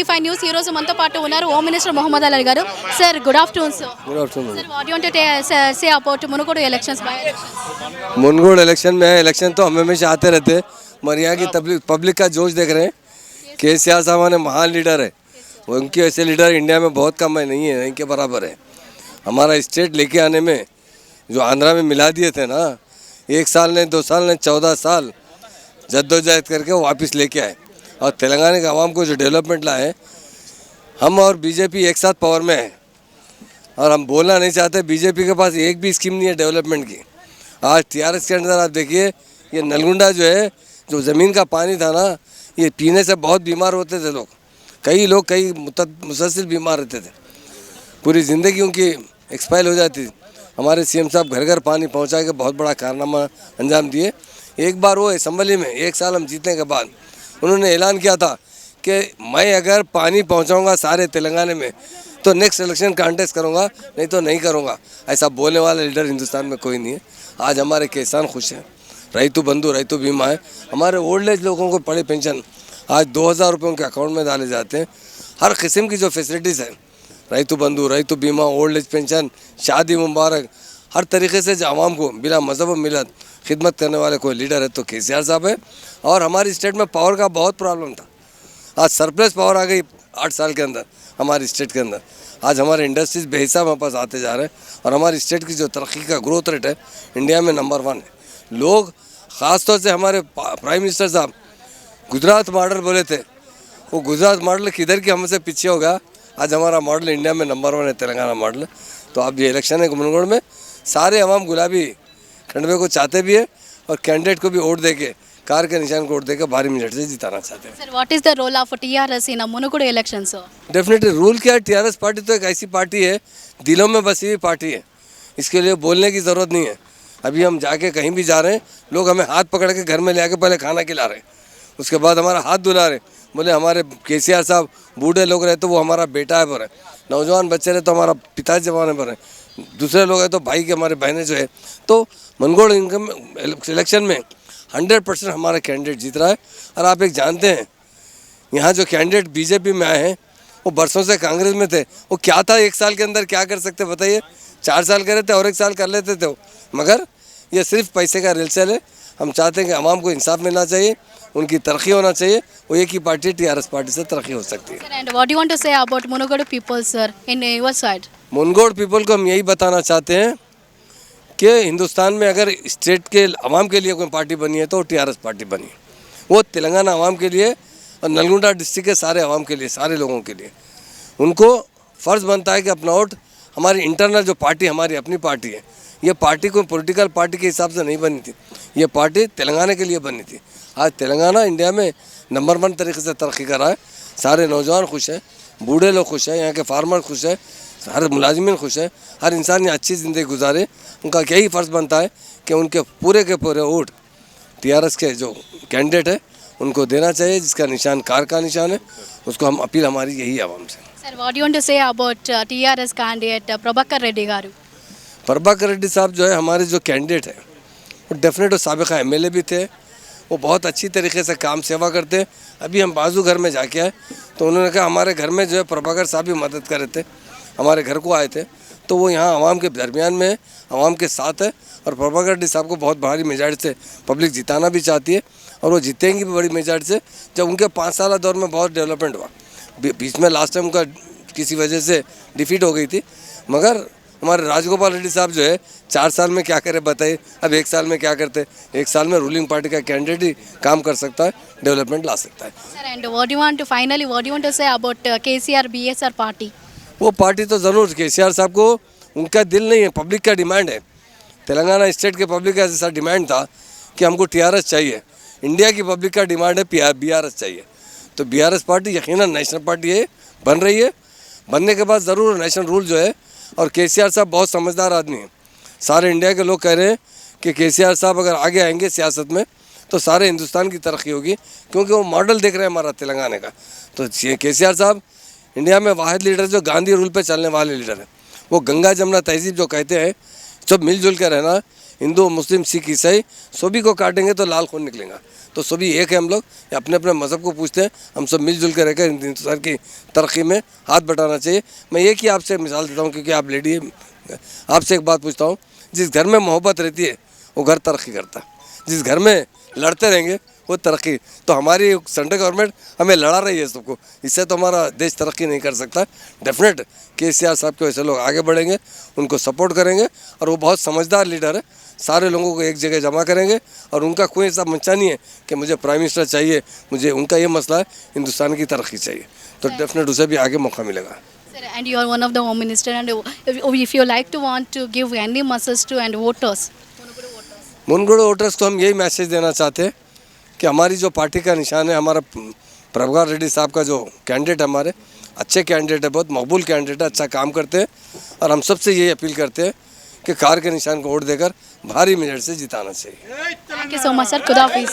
వి5 news ఈ రోజు మనతో పాటు ఉన్నారు home minister Mohammed Ali garu. Sir good afternoon sir. Good afternoon. Sir what you want to say about Munugode elections by Munugode election में election तो हम हमेशा आते रहते हैं, मगर यहाँ की पब्लिक का जोश देख रहे हैं। केसीआर साहब हमारे महान लीडर है, उनके ऐसे लीडर इंडिया में बहुत कम है, नहीं है, इनके बराबर है। हमारा स्टेट लेके आने में जो आंध्रा में मिला दिए थे ना, 1 साल ने 2 साल ने 14 साल जद्दोजहद करके वो वापस लेके आए और तेलंगाना के आवाम को जो डेवलपमेंट लाए, हम और बीजेपी एक साथ पावर में है और हम बोलना नहीं चाहते। बीजेपी के पास एक भी स्कीम नहीं है डेवलपमेंट की। आज टीआरएस के अंदर आप देखिए, ये नलगुंडा जो है, जो ज़मीन का पानी था ना, ये पीने से बहुत बीमार होते थे लोग, कई लोग कई मुसलसल बीमार रहते थे, पूरी ज़िंदगी उनकी एक्सपायर हो जाती थी। हमारे सीएम साहब घर घर पानी पहुंचा के बहुत बड़ा कारनामा अंजाम दिए। एक बार वो असम्बली में 1 साल हम जीतने के बाद उन्होंने ऐलान किया था कि मैं अगर पानी पहुंचाऊंगा सारे तेलंगाना में तो नेक्स्ट इलेक्शन कॉन्टेस्ट करूंगा, नहीं तो नहीं करूंगा। ऐसा बोलने वाला लीडर हिंदुस्तान में कोई नहीं है। आज हमारे किसान खुश हैं, रैतु बंधु रैतु बीमा है, हमारे ओल्ड एज लोगों को बड़े पेंशन आज 2000 रुपये उनके अकाउंट में डाले जाते हैं। हर किस्म की जो फैसिलिटीज़ है, रैतु बंधु रैतु बीमा ओल्ड एज पेंशन शादी मुबारक, हर तरीके से जो आवाम को बिना मजहब मिलत खिदमत करने वाले कोई लीडर है तो केसीआर साहब है। और हमारी स्टेट में पावर का बहुत प्रॉब्लम था, आज सरप्लस पावर आ गई 8 साल के अंदर हमारी स्टेट के अंदर। आज हमारे इंडस्ट्रीज बेहिसाब हमारे पास आते जा रहे हैं और हमारी स्टेट की जो तरक्की का ग्रोथ रेट है इंडिया में नंबर 1 है। लोग ख़ास तौर से हमारे प्राइम मिनिस्टर साहब गुजरात मॉडल बोले थे, वो गुजरात मॉडल किधर की हमसे पीछे होगा। आज हमारा मॉडल इंडिया में नंबर 1 है, तेलंगाना मॉडल। तो अब ये इलेक्शन है मुनगोड़ में, सारे अवाम गुलाबी खंडवे को चाहते भी है और कैंडिडेट को भी वोट देके कार के निशान को वोट देकर भारी मेरिट से जिताना चाहते हैं। Sir what is the role of TRS in Munugode elections? Definitely rule क्या है, टीआरएस पार्टी तो एक ऐसी पार्टी है, दिलों में बसी हुई पार्टी है, इसके लिए बोलने की ज़रूरत नहीं है। अभी हम जाके कहीं भी जा रहे हैं, लोग हमें हाथ पकड़ के घर में ले आके पहले खाना खिला रहे हैं, उसके बाद हमारा हाथ धुला रहे, बोले हमारे केसीआर साहब बूढ़े लोग रहे तो वो हमारा बेटा है पर है, नौजवान बच्चे रहे तो हमारा पिताजी जवान पर है, दूसरे लोग हैं तो भाई के हमारे बहनें जो है। तो मुनगोड़ इनकम इलेक्शन में 100% हमारा कैंडिडेट जीत रहा है। और आप एक जानते हैं, यहाँ जो कैंडिडेट बीजेपी में आए हैं वो बरसों से कांग्रेस में थे, वो क्या था 1 साल के अंदर क्या कर सकते बताइए? 4 साल कर रहे थे और 1 साल कर लेते थे वो, मगर ये सिर्फ पैसे का रेलचल है। हम चाहते हैं कि आवाम को इंसाफ मिलना चाहिए, उनकी तरक्की होना चाहिए, वो एक ही पार्टी टीआरएस पार्टी से तरक्की हो सकती है। And what you want to say about Munugode people sir in your side? Munugode people को हम यही बताना चाहते हैं कि हिंदुस्तान में अगर स्टेट के आवाम के लिए कोई पार्टी बनी है तो टीआरएस पार्टी बनी है, वो तेलंगाना आवाम के लिए और नलगुंडा डिस्ट्रिक्ट के सारे आवाम के लिए, सारे लोगों के लिए उनको फ़र्ज़ बनता है कि अपना वोट, हमारी इंटरनल जो पार्टी हमारी अपनी पार्टी है, ये पार्टी कोई पॉलिटिकल पार्टी के हिसाब से नहीं बनी थी, ये पार्टी तेलंगाना के लिए बनी थी। आज तेलंगाना इंडिया में नंबर 1 तरीके से तरक्की कर रहा है, सारे नौजवान खुश हैं, बूढ़े लोग खुश हैं, यहाँ के फार्मर खुश हैं, हर मुलाजिमिन खुश है, हर इंसान ये अच्छी ज़िंदगी गुजारे। उनका यही फ़र्ज़ बनता है कि उनके पूरे के पूरे वोट टीआरएस के जो कैंडिडेट है उनको देना चाहिए, जिसका निशान कार का निशान है। उसको हम अपील हमारी यही आवाम से। Sir what you want to say about TRS candidate Prabhakar Reddy garu? Prabhakar Reddy साहब जो है हमारे जो कैंडिडेट है वो डेफिनेट साबिक़ा एमएलए भी थे, वो बहुत अच्छी तरीके से काम सेवा करते हैं। अभी हम बाजू घर में जाके आए तो उन्होंने कहा हमारे घर में जो है प्रभाकर साहब भी मदद कर रहे थे, हमारे घर को आए थे, तो वो यहाँ आवाम के दरमियान में है, आवाम के साथ है। और प्रभाकर रेड्डी साहब को बहुत भारी मेजॉरिटी से पब्लिक जिताना भी चाहती है और वो जीतेंगी भी बड़ी मेजॉरिटी से। जब उनके 5 साल दौर में बहुत डेवलपमेंट हुआ, बीच में लास्ट टाइम उनका किसी वजह से डिफीट हो गई थी, मगर हमारे राजगोपाल रेड्डी साहब जो है 4 साल में क्या करे बताइए, अब 1 साल में क्या करते? 1 साल में रूलिंग पार्टी का कैंडिडेट ही काम कर सकता है, डेवलपमेंट ला सकता है। Sir and what you want to finally what you want to say about KCR BSR party? वो पार्टी तो ज़रूर, केसीआर साहब को उनका दिल नहीं है, पब्लिक का डिमांड है। तेलंगाना स्टेट के पब्लिक का ऐसा डिमांड था कि हमको टीआरएस चाहिए, इंडिया की पब्लिक का डिमांड है बीआरएस चाहिए। तो बीआरएस पार्टी यकीनन नेशनल पार्टी है, बन रही है, बनने के बाद ज़रूर नेशनल रूल जो है। और केसीआर साहब बहुत समझदार आदमी हैं, सारे इंडिया के लोग कह रहे हैं कि केसीआर साहब अगर आगे आएंगे सियासत में तो सारे हिंदुस्तान की तरक्की होगी, क्योंकि वो मॉडल देख रहे हैं हमारा तेलंगाना का। तो केसीआर साहब इंडिया में वाहिद लीडर जो गांधी रूल पे चलने वाले लीडर हैं, वो गंगा जमुना तहजीब जो कहते हैं जब मिलजुल कर रहना, हिंदू मुस्लिम सिख ईसाई सभी को काटेंगे तो लाल खून निकलेगा। तो सभी एक है, हम लोग अपने अपने मज़हब को पूछते हैं, हम सब मिलजुल कर रहकर हिंदुस्तान की तरक्की में हाथ बटाना चाहिए। मैं एक ही आपसे मिसाल देता हूँ, क्योंकि आप लेडी, आपसे एक बात पूछता हूँ, जिस घर में मोहब्बत रहती है वो घर तरक्की करता है, जिस घर में लड़ते रहेंगे वो तरक्की। तो हमारी सेंट्रल गवर्नमेंट हमें लड़ा रही है सबको, इससे तो हमारा देश तरक्की नहीं कर सकता। डेफिनेट केसीआर साहब के वैसे लोग आगे बढ़ेंगे, उनको सपोर्ट करेंगे, और वो बहुत समझदार लीडर है, सारे लोगों को एक जगह जमा करेंगे, और उनका कोई ऐसा मंशा नहीं है कि मुझे प्राइम मिनिस्टर चाहिए, मुझे उनका ये मसला है हिंदुस्तान की तरक्की चाहिए, तो डेफिनेट उसे भी आगे मौका मिलेगा। Sir, and you are one of the home minister, and if you like to want to give any message to and voters. Munugode voters को हम यही मैसेज देना चाहते हैं कि हमारी जो पार्टी का निशान है, हमारा प्रभाकर रेड्डी साहब का जो कैंडिडेट हमारे अच्छे कैंडिडेट है, बहुत मकबूल कैंडिडेट है, अच्छा काम करते हैं, और हम सबसे यही अपील करते हैं कि कार के निशान को वोट देकर भारी मेजर से जिताना चाहिए। Thank you so much, sir. Khuda Hafiz.